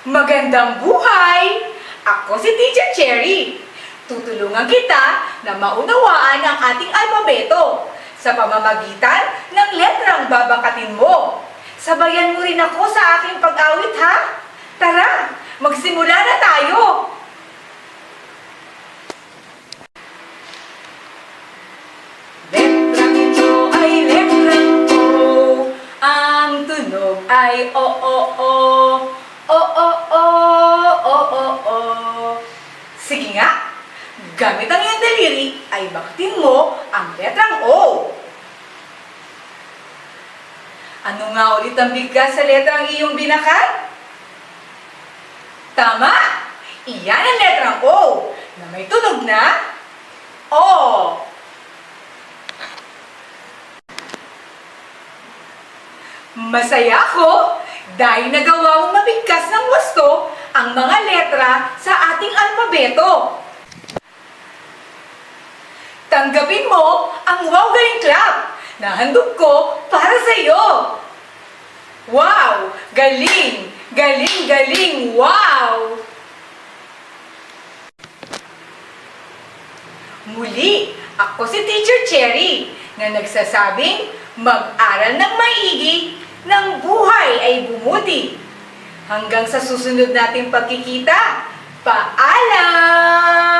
Magandang buhay! Ako si Teacher Cherry. Tutulungan kita na maunawaan ang ating alpabeto sa pamamagitan ng letrang babakatin mo. Sabayan mo rin ako sa aking pag-awit, ha? Tara, magsimula na tayo! Letrang ito ay letrang O. Ang tunog ay O-O-O. O-O-O, O-O-O. Sige nga, gamit ang iyong daliri ay bakatin mo ang letrang O. Ano nga ulit ang bigkas sa letrang iyong binakat? Tama! Iyan ang letrang O na may tunog na O. Masaya ako dahil nagawa mong mabigkas ng gusto ang mga letra sa ating alpabeto. Tanggapin mo ang Wow Galing Clap na handog ko para sa iyo. Wow! Galing! Galing! Galing! Wow! Muli, ako si Teacher Cherry na nagsasabing mag-aral ng maigi ng buhay ay bumuti. Hanggang sa susunod nating pagkikita, paalam!